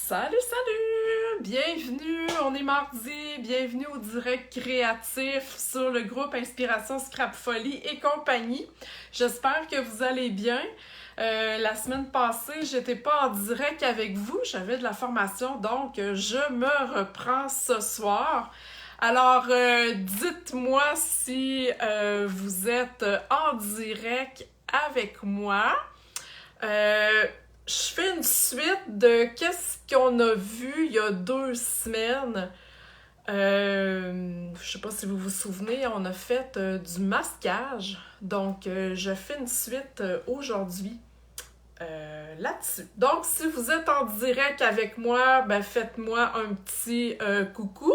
Salut, salut! Bienvenue, on est mardi, bienvenue au direct créatif sur le groupe Inspiration Scrap Folie et compagnie. J'espère que vous allez bien. La semaine passée, j'étais pas en direct avec vous, j'avais de la formation, donc je me reprends ce soir. Alors, dites-moi si vous êtes en direct avec moi. Je fais une suite de qu'est-ce qu'on a vu il y a 2 semaines. Je sais pas si vous vous souvenez, on a fait du masquage. Donc, je fais une suite aujourd'hui là-dessus. Donc, si vous êtes en direct avec moi, ben faites-moi un petit coucou.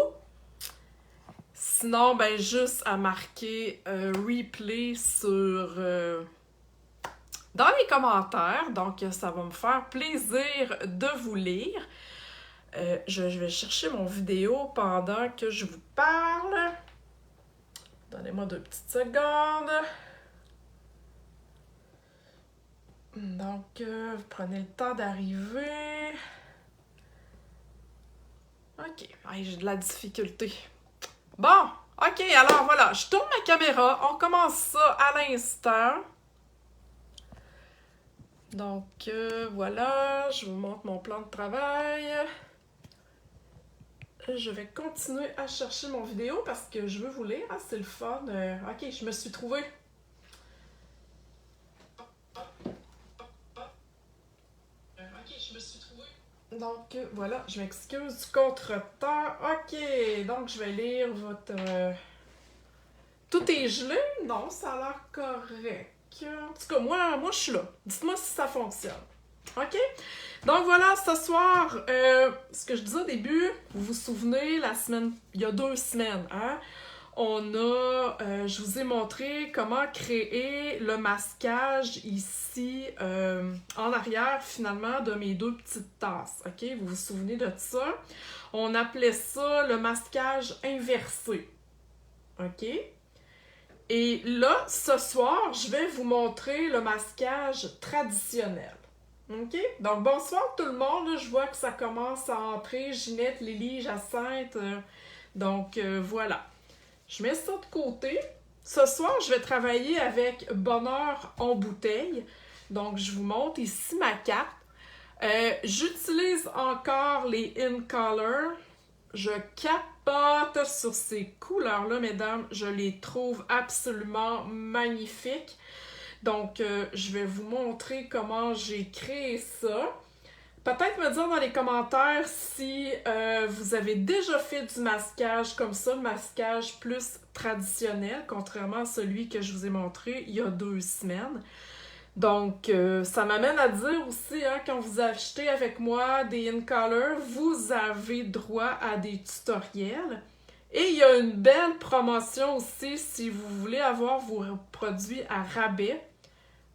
Sinon, ben juste à marquer replay sur... dans les commentaires, donc ça va me faire plaisir de vous lire. Je vais chercher mon vidéo pendant que je vous parle. Donnez-moi 2 petites secondes. Donc, vous prenez le temps d'arriver. Ok, j'ai de la difficulté. Bon, ok, alors voilà, je tourne ma caméra. On commence ça à l'instant. Donc, voilà, je vous montre mon plan de travail. Je vais continuer à chercher mon vidéo parce que je veux vous lire. Ah, c'est le fun. Ok, je me suis trouvée. Donc, voilà, je m'excuse du contretemps. Ok, donc je vais lire votre... Tout est gelé? Non, ça a l'air correct. En tout cas, moi je suis là. Dites-moi si ça fonctionne. OK? Donc voilà, ce soir, ce que je disais au début, vous vous souvenez, il y a 2 semaines, hein? Je vous ai montré comment créer le masquage ici, en arrière, finalement, de mes 2 petites tasses. OK? Vous vous souvenez de ça? On appelait ça le masquage inversé. OK? Et là, ce soir, je vais vous montrer le masquage traditionnel. OK? Donc, bonsoir tout le monde. Là, je vois que ça commence à entrer. Ginette, Lily, Jacinthe. Donc, voilà. Je mets ça de côté. Ce soir, je vais travailler avec Bonheur en bouteille. Donc, je vous montre ici ma carte. J'utilise encore les In Color. Je capote sur ces couleurs-là, mesdames. Je les trouve absolument magnifiques. Donc, je vais vous montrer comment j'ai créé ça. Peut-être me dire dans les commentaires si vous avez déjà fait du masquage comme ça, le masquage plus traditionnel, contrairement à celui que je vous ai montré il y a 2 semaines. Donc, ça m'amène à dire aussi, hein, quand vous achetez avec moi des In Color, vous avez droit à des tutoriels. Et il y a une belle promotion aussi si vous voulez avoir vos produits à rabais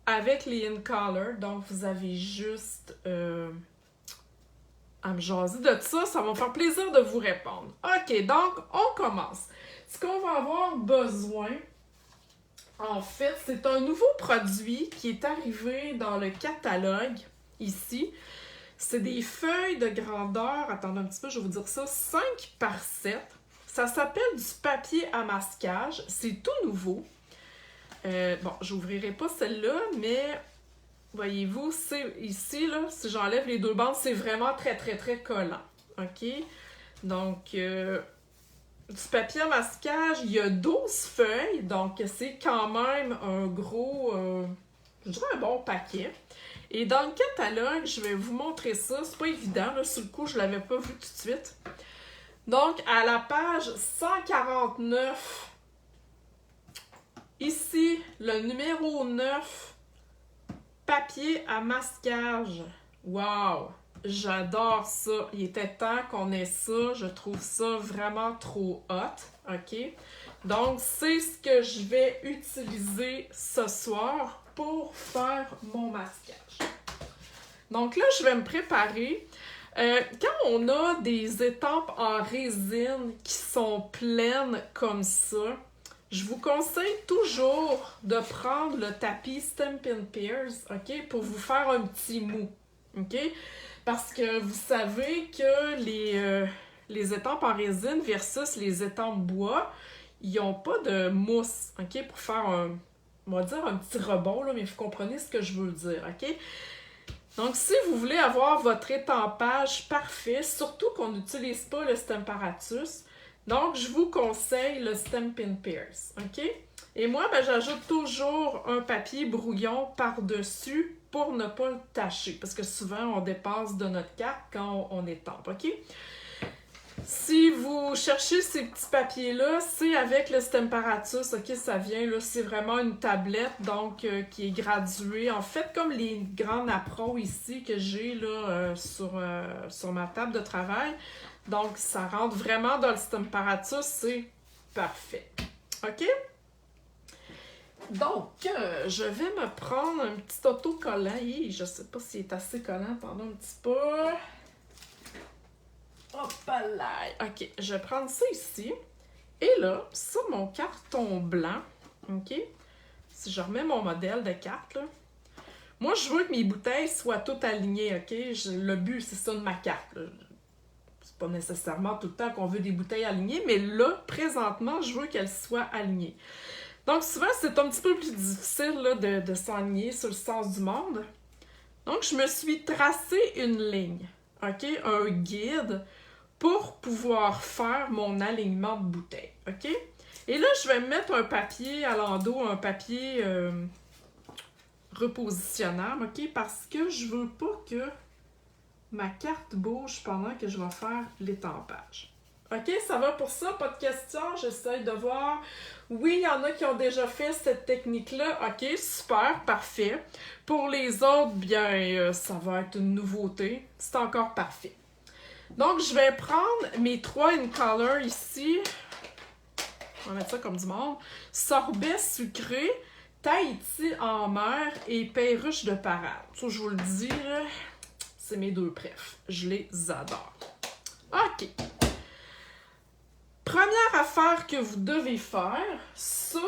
avec les In Color. Donc, vous avez juste à me jaser de ça. Ça va me faire plaisir de vous répondre. OK, donc, on commence. Ce qu'on va avoir besoin... En fait, c'est un nouveau produit qui est arrivé dans le catalogue, ici. C'est des feuilles de grandeur, attendez un petit peu, je vais vous dire ça, 5 par 7. Ça s'appelle du papier à masquage, c'est tout nouveau. Bon, j'ouvrirai pas celle-là, mais voyez-vous, c'est ici, là, si j'enlève les 2 bandes, c'est vraiment très, très, très collant. OK? Donc, du papier à masquage, il y a 12 feuilles, donc c'est quand même un gros, je dirais un bon paquet. Et dans le catalogue, je vais vous montrer ça, c'est pas évident, là, sur le coup, je l'avais pas vu tout de suite. Donc, à la page 149, ici, le numéro 9, papier à masquage. Wow! J'adore ça. Il était temps qu'on ait ça. Je trouve ça vraiment trop hot. OK? Donc, c'est ce que je vais utiliser ce soir pour faire mon masquage. Donc là, je vais me préparer. Quand on a des étampes en résine qui sont pleines comme ça, je vous conseille toujours de prendre le tapis Stampin' Pierce, OK? Pour vous faire un petit mou. OK? Parce que vous savez que les étampes en résine versus les étampes bois, ils n'ont pas de mousse, OK, pour faire on va dire un petit rebond, là, mais vous comprenez ce que je veux dire, OK? Donc, si vous voulez avoir votre étampage parfait, surtout qu'on n'utilise pas le Stamparatus, donc je vous conseille le Stampin' Pierce, OK? Et moi, ben, j'ajoute toujours un papier brouillon par-dessus pour ne pas le tacher, parce que souvent, on dépasse de notre carte quand on étampe, OK? Si vous cherchez ces petits papiers-là, c'est avec le Stamparatus, ok, ça vient, là, c'est vraiment une tablette, donc, qui est graduée, en fait, comme les grands napperons ici que j'ai, là, sur ma table de travail. Donc, ça rentre vraiment dans le Stamparatus, c'est parfait. OK? Donc, je vais me prendre un petit autocollant. Je sais pas s'il est assez collant, attendez un petit peu. Hop là! OK, je vais prendre ça ici. Et là, sur mon carton blanc, OK, si je remets mon modèle de carte, là, moi, je veux que mes bouteilles soient toutes alignées, OK? Le but, c'est ça de ma carte, là. C'est pas nécessairement tout le temps qu'on veut des bouteilles alignées, mais là, présentement, je veux qu'elles soient alignées. Donc, souvent, c'est un petit peu plus difficile là, de s'aligner sur le sens du monde. Donc, je me suis tracé une ligne, OK? Un guide pour pouvoir faire mon alignement de bouteilles, OK? Et là, je vais mettre un papier à l'endos, un papier repositionnable, OK? Parce que je veux pas que ma carte bouge pendant que je vais faire l'étampage. OK, ça va pour ça? Pas de questions? J'essaie de voir. Oui, il y en a qui ont déjà fait cette technique-là. OK, super, parfait. Pour les autres, bien, ça va être une nouveauté. C'est encore parfait. Donc, je vais prendre mes 3 in color ici. On va mettre ça comme du monde. Sorbet sucré, Tahiti en mer et perruche de parade. Ça, je vous le dis, c'est mes 2 préfs. Je les adore. OK. Première affaire que vous devez faire sur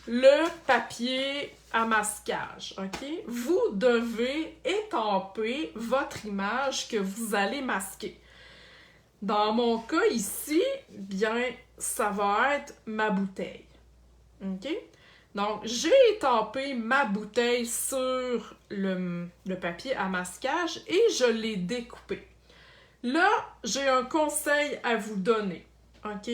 le papier à masquage, OK? Vous devez étamper votre image que vous allez masquer. Dans mon cas ici, bien, ça va être ma bouteille, OK? Donc, j'ai étampé ma bouteille sur le papier à masquage et je l'ai découpé. Là, j'ai un conseil à vous donner, OK?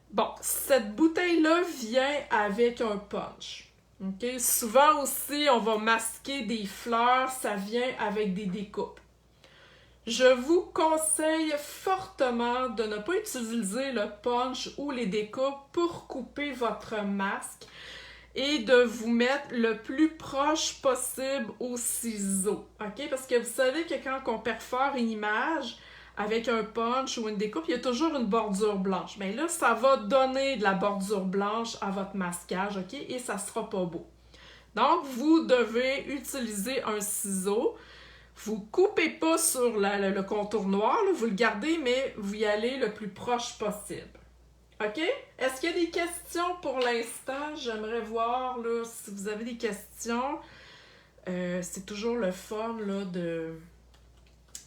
Bon, cette bouteille-là vient avec un punch. OK? Souvent aussi, on va masquer des fleurs, ça vient avec des découpes. Je vous conseille fortement de ne pas utiliser le punch ou les découpes pour couper votre masque et de vous mettre le plus proche possible au ciseau. OK? Parce que vous savez que quand on perfore une image avec un punch ou une découpe, il y a toujours une bordure blanche. Mais là, ça va donner de la bordure blanche à votre masquage, OK? Et ça sera pas beau. Donc, vous devez utiliser un ciseau. Vous coupez pas sur le contour noir, là, vous le gardez, mais vous y allez le plus proche possible. OK? Est-ce qu'il y a des questions pour l'instant? J'aimerais voir là, si vous avez des questions. C'est toujours le fun là, de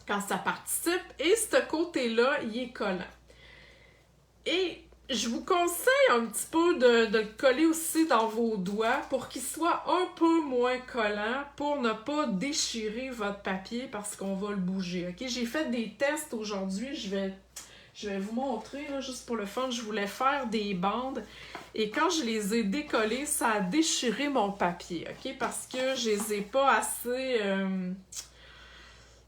quand ça participe. Et ce côté-là, il est collant. Et je vous conseille un petit peu de le coller aussi dans vos doigts pour qu'il soit un peu moins collant pour ne pas déchirer votre papier parce qu'on va le bouger. OK? J'ai fait des tests aujourd'hui. Je vais vous montrer, là, juste pour le fun. Je voulais faire des bandes et quand je les ai décollées, ça a déchiré mon papier. OK? Parce que je les ai pas assez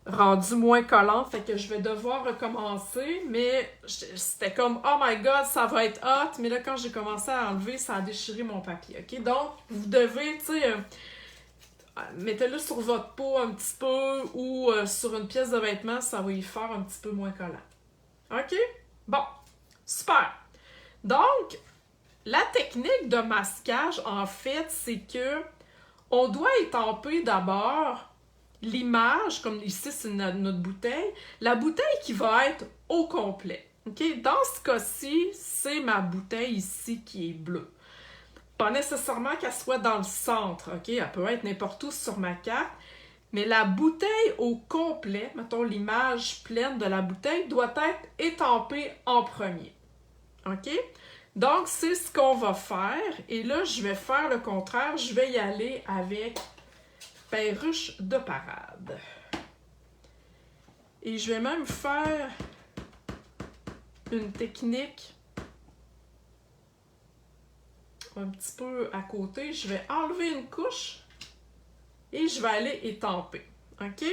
rendu moins collant, fait que je vais devoir recommencer, mais c'était comme « Oh my God, ça va être hot », mais là, quand j'ai commencé à enlever, ça a déchiré mon papier, OK? Donc, vous devez, tu sais, mettez-le sur votre peau un petit peu ou sur une pièce de vêtement, ça va y faire un petit peu moins collant. OK? Bon, super! Donc, la technique de masquage, en fait, c'est que on doit étamper d'abord l'image, comme ici c'est notre bouteille, la bouteille qui va être au complet. Okay? Dans ce cas-ci, c'est ma bouteille ici qui est bleue. Pas nécessairement qu'elle soit dans le centre, okay? Elle peut être n'importe où sur ma carte. mais la bouteille au complet, mettons l'image pleine de la bouteille, doit être étampée en premier. OK? Donc, c'est ce qu'on va faire. Et là, je vais faire le contraire. Je vais y aller avec perruche de parade. Et je vais même faire une technique un petit peu à côté. Je vais enlever une couche et je vais aller étamper. OK?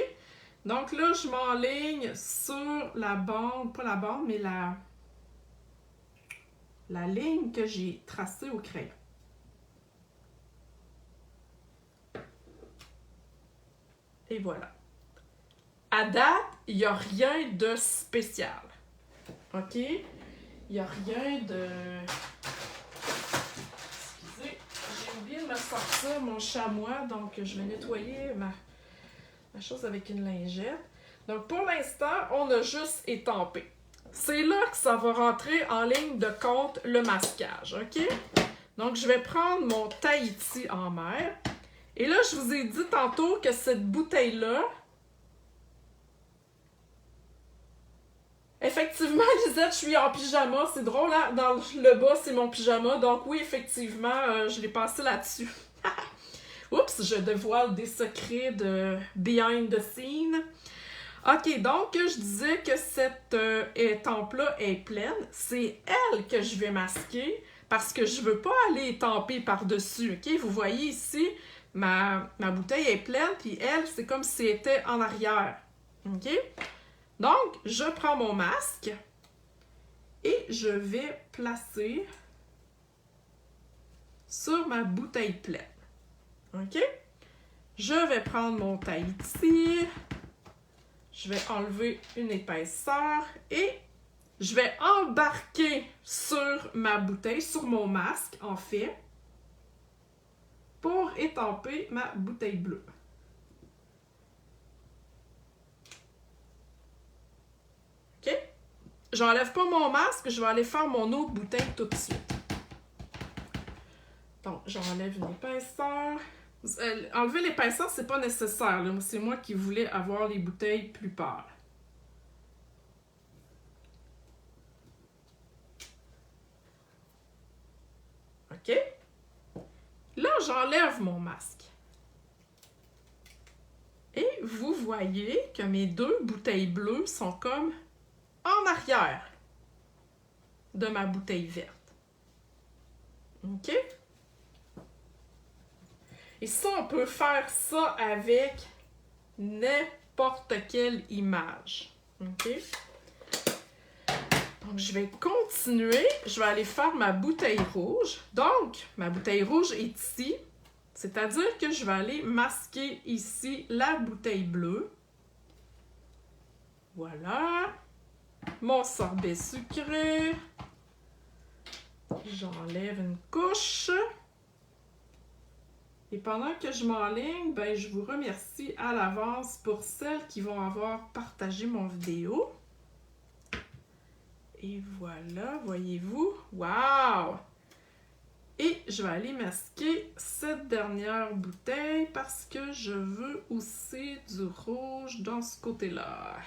Donc là, je m'enligne sur la bande, pas la bande, mais la ligne que j'ai tracée au crayon. Et voilà. À date, il n'y a rien de spécial. OK? Il n'y a rien de... Excusez, j'ai oublié de me sortir mon chamois, donc je vais nettoyer ma chose avec une lingette. Donc pour l'instant, on a juste étampé. C'est là que ça va rentrer en ligne de compte le masquage, OK? Donc je vais prendre mon Tahiti en mer. Et là, je vous ai dit tantôt que cette bouteille-là... Effectivement, Lisette, je suis en pyjama. C'est drôle, hein? Dans le bas, c'est mon pyjama. Donc oui, effectivement, je l'ai passé là-dessus. Oups, je dévoile des secrets de behind the scene. OK, donc je disais que cette étampe-là est pleine. C'est elle que je vais masquer parce que je ne veux pas aller étamper par-dessus. OK, vous voyez ici, ma bouteille est pleine, puis elle, c'est comme si elle était en arrière. OK? Donc, je prends mon masque et je vais placer sur ma bouteille pleine. OK? Je vais prendre mon Tahiti. Je vais enlever une épaisseur et je vais embarquer sur ma bouteille, sur mon masque, en fait, pour étamper ma bouteille bleue. OK? J'enlève pas mon masque, je vais aller faire mon autre bouteille tout de suite. Donc, j'enlève une épaisseur. Enlever l'épaisseur, c'est pas nécessaire. C'est moi qui voulais avoir les bouteilles plus pâles. OK? Là, j'enlève mon masque. Et vous voyez que mes deux bouteilles bleues sont comme en arrière de ma bouteille verte. OK? Et ça, on peut faire ça avec n'importe quelle image. OK? Donc, je vais continuer. Je vais aller faire ma bouteille rouge. Donc, ma bouteille rouge est ici. C'est-à-dire que je vais aller masquer ici la bouteille bleue. Voilà. Mon sorbet sucré. J'enlève une couche. Et pendant que je m'enligne, ben, je vous remercie à l'avance pour celles qui vont avoir partagé mon vidéo. Et voilà, voyez-vous? Wow! Et je vais aller masquer cette dernière bouteille parce que je veux aussi du rouge dans ce côté-là.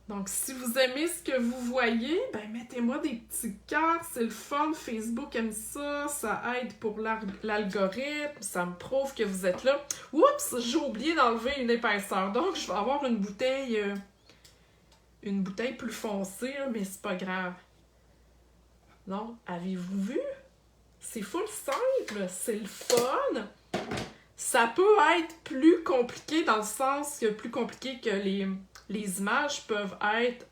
Donc, si vous aimez ce que vous voyez, ben mettez-moi des petits cœurs, c'est le fun, Facebook aime ça, ça aide pour l'algorithme, ça me prouve que vous êtes là. Oups, j'ai oublié d'enlever une épaisseur, donc je vais avoir une bouteille plus foncée, mais c'est pas grave. Non, avez-vous vu? C'est full simple, c'est le fun. Ça peut être plus compliqué dans le sens que plus compliqué que les images peuvent être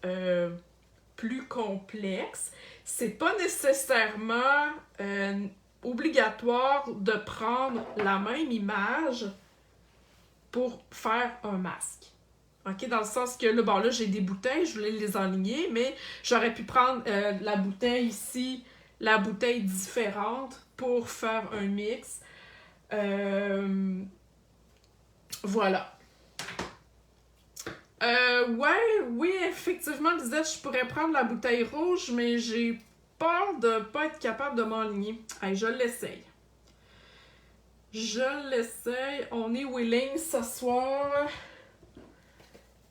plus complexes. C'est pas nécessairement obligatoire de prendre la même image pour faire un masque. OK? Dans le sens que là, bon, là, j'ai des bouteilles, je voulais les enligner, mais j'aurais pu prendre la bouteille ici, la bouteille différente pour faire un mix. Voilà. Oui, effectivement, Lisette, je pourrais prendre la bouteille rouge, mais j'ai peur de ne pas être capable de m'enligner. Allez, je l'essaye. Je l'essaye. On est willing ce soir.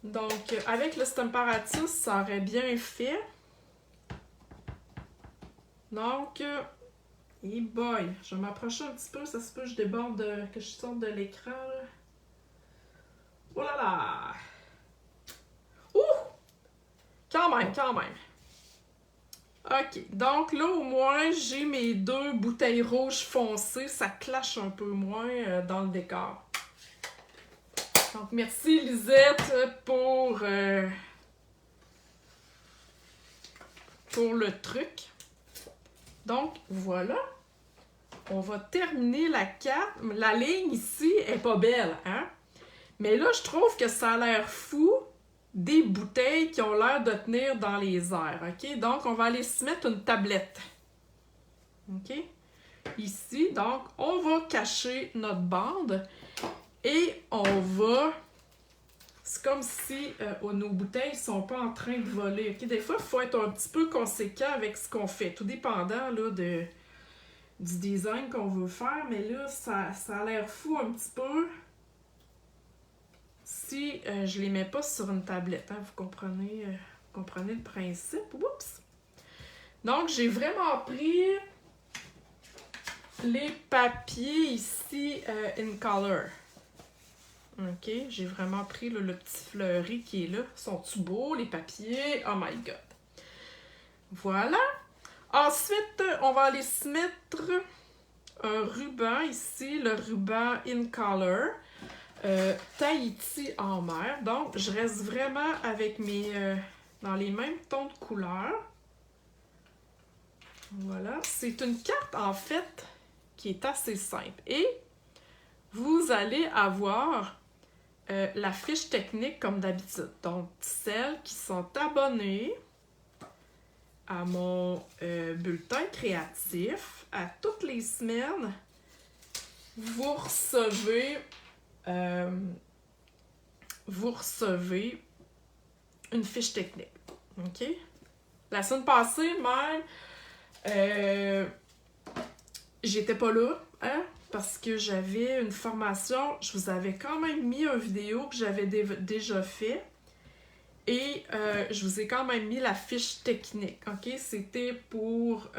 Donc, avec le Stamparatus, ça aurait bien fait. Donc, hey boy, je vais m'approcher un petit peu. Ça se peut que je déborde, que je sorte de l'écran. Oh là là! Ouh! Quand même, quand même. Ok, donc là, au moins, j'ai mes 2 bouteilles rouges foncées. Ça clash un peu moins dans le décor. Donc, merci Lisette pour le truc. Donc, voilà. On va terminer la carte. La ligne ici est pas belle, hein? Mais là, je trouve que ça a l'air fou des bouteilles qui ont l'air de tenir dans les airs, ok? Donc, on va aller se mettre une tablette. Ok? Ici, donc, on va cacher notre bande et on va... C'est comme si nos bouteilles ne sont pas en train de voler. Ok? Des fois, il faut être un petit peu conséquent avec ce qu'on fait, tout dépendant là, du design qu'on veut faire. Mais là, ça a l'air fou un petit peu si je les mets pas sur une tablette. Hein? Vous comprenez le principe? Oups! Donc, j'ai vraiment pris les papiers ici in color. Ok, j'ai vraiment pris le petit fleuri qui est là. Sont-ils beaux, les papiers? Oh my god! Voilà. Ensuite, on va aller se mettre un ruban ici, le ruban in color. Tahiti en mer. Donc, je reste vraiment avec mes... dans les mêmes tons de couleurs. Voilà. C'est une carte, en fait, qui est assez simple. Et vous allez avoir la fiche technique comme d'habitude. Donc, celles qui sont abonnées à mon bulletin créatif, à toutes les semaines, vous recevez une fiche technique. OK? La semaine passée, même, j'étais pas là, hein? Parce que j'avais une formation. Je vous avais quand même mis une vidéo que j'avais déjà fait. Et je vous ai quand même mis la fiche technique. OK? C'était pour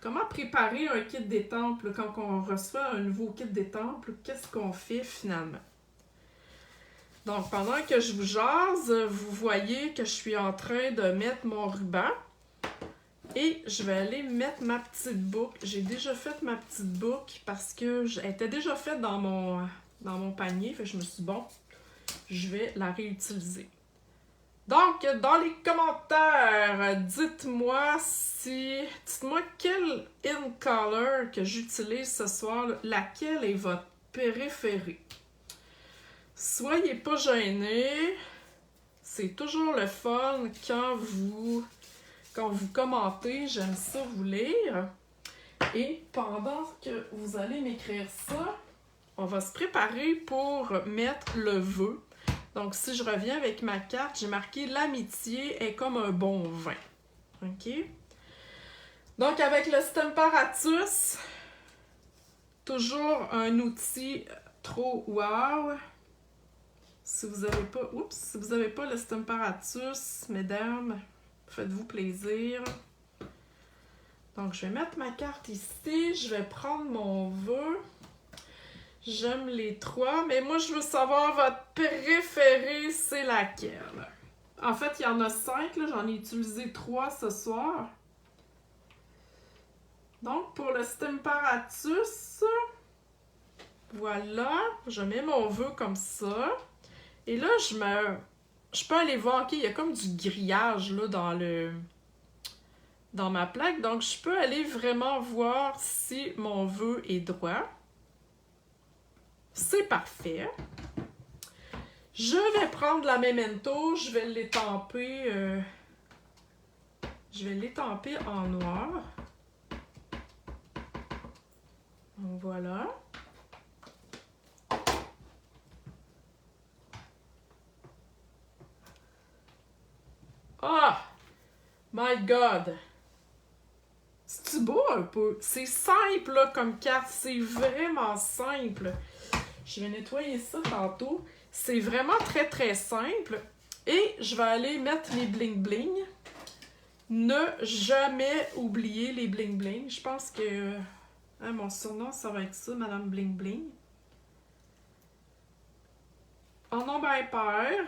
comment préparer un kit d'étampe quand on reçoit un nouveau kit d'étampe. Qu'est-ce qu'on fait finalement? Donc, pendant que je vous jase, vous voyez que je suis en train de mettre mon ruban. Et je vais aller mettre ma petite boucle. J'ai déjà fait ma petite boucle parce que elle était déjà faite dans mon panier. Fait que je me suis dit, bon, je vais la réutiliser. Donc, dans les commentaires, dites-moi quel in color que j'utilise ce soir, laquelle est votre préférée. Soyez pas gênés. C'est toujours le fun quand vous commentez. J'aime ça vous lire. Et pendant que vous allez m'écrire ça, on va se préparer pour mettre le vœu. Donc, si je reviens avec ma carte, j'ai marqué « L'amitié est comme un bon vin ». OK? Donc, avec le Stamparatus, toujours un outil trop wow. Si vous n'avez pas le Stamparatus, mesdames, faites-vous plaisir. Donc, je vais mettre ma carte ici. Je vais prendre mon vœu. J'aime les 3, mais moi, je veux savoir votre préférée, c'est laquelle? En fait, il y en a 5, là. J'en ai utilisé 3 ce soir. Donc, pour le Stamparatus, voilà, je mets mon vœu comme ça. Et là, je peux aller voir, OK, il y a comme du grillage, là, dans ma plaque. Donc, je peux aller vraiment voir si mon vœu est droit. C'est parfait. Je vais prendre la Memento, je vais l'étamper en noir. Donc voilà. Ah! My God! C'est-tu beau un peu. C'est simple là, comme carte, c'est vraiment simple. Je vais nettoyer ça tantôt. C'est vraiment très très simple. Et je vais aller mettre mes bling bling. Ne jamais oublier les bling bling. Je pense que mon surnom ça va être ça, Madame Bling Bling. En nombre impair.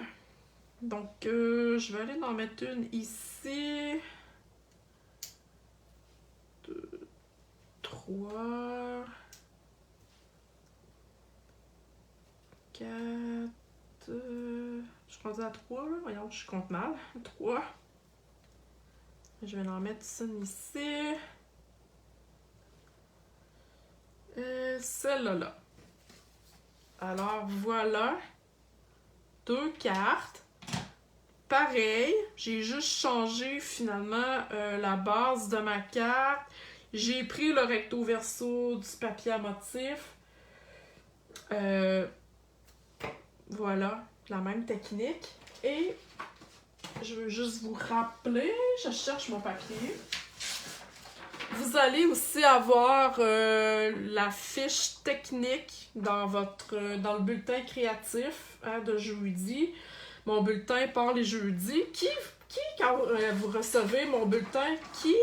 Donc je vais aller en mettre une ici. 2, 3, 4. Je suis rendue à 3, là. Voyons, je compte mal. 3. Je vais en mettre une ici. Celle-là. Alors, voilà. 2 cartes. Pareil, j'ai juste changé finalement la base de ma carte. J'ai pris le recto verso du papier à motif. Voilà, la même technique. Et je veux juste vous rappeler, je cherche mon papier. Vous allez aussi avoir la fiche technique dans le bulletin créatif de jeudi. Mon bulletin part les jeudis. Quand vous recevez mon bulletin, qui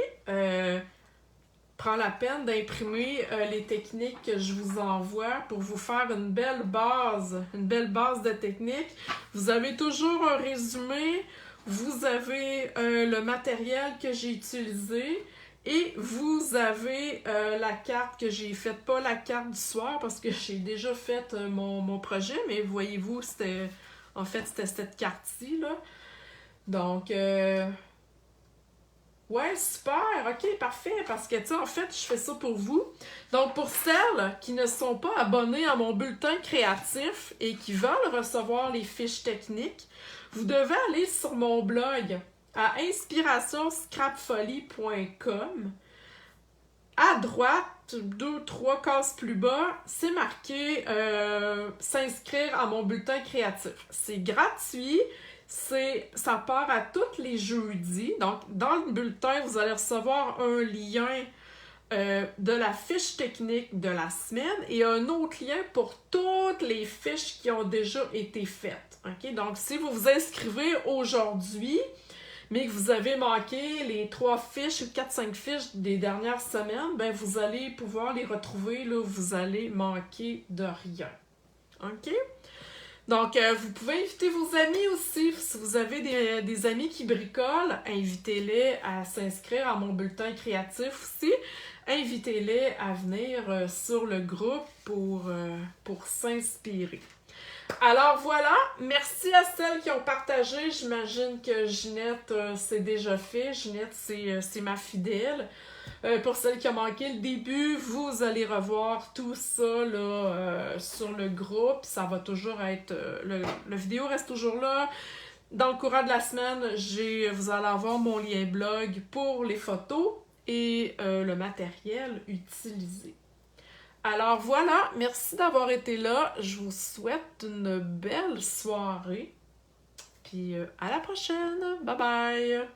prend la peine d'imprimer les techniques que je vous envoie pour vous faire une belle base de techniques. Vous avez toujours un résumé, vous avez le matériel que j'ai utilisé et vous avez la carte que j'ai faite, pas la carte du soir parce que j'ai déjà fait mon projet, mais voyez-vous, c'était cette carte-ci, là. Donc, ouais, super, ok, parfait, parce que, tu sais, en fait, je fais ça pour vous. Donc, pour celles qui ne sont pas abonnées à mon bulletin créatif et qui veulent recevoir les fiches techniques, vous devez aller sur mon blog à inspirationscrapfolie.com. À droite, 2-3 cases plus bas, c'est marqué s'inscrire à mon bulletin créatif. C'est gratuit. Ça part à tous les jeudis. Donc, dans le bulletin, vous allez recevoir un lien de la fiche technique de la semaine et un autre lien pour toutes les fiches qui ont déjà été faites. Okay? Donc, si vous vous inscrivez aujourd'hui, mais que vous avez manqué les 3 fiches ou 4-5 fiches des dernières semaines, ben vous allez pouvoir les retrouver, là, vous allez manquer de rien. OK? Donc, vous pouvez inviter vos amis aussi. Si vous avez des amis qui bricolent, invitez-les à s'inscrire à mon bulletin créatif aussi. Invitez-les à venir sur le groupe pour s'inspirer. Alors voilà, merci à celles qui ont partagé. J'imagine que Ginette, c'est déjà fait. Ginette, c'est ma fidèle. Pour celles qui ont manqué le début, vous allez revoir tout ça là, sur le groupe. Ça va toujours être... le vidéo reste toujours là. Dans le courant de la semaine, vous allez avoir mon lien blog pour les photos et le matériel utilisé. Alors voilà, merci d'avoir été là. Je vous souhaite une belle soirée. Puis à la prochaine. Bye bye!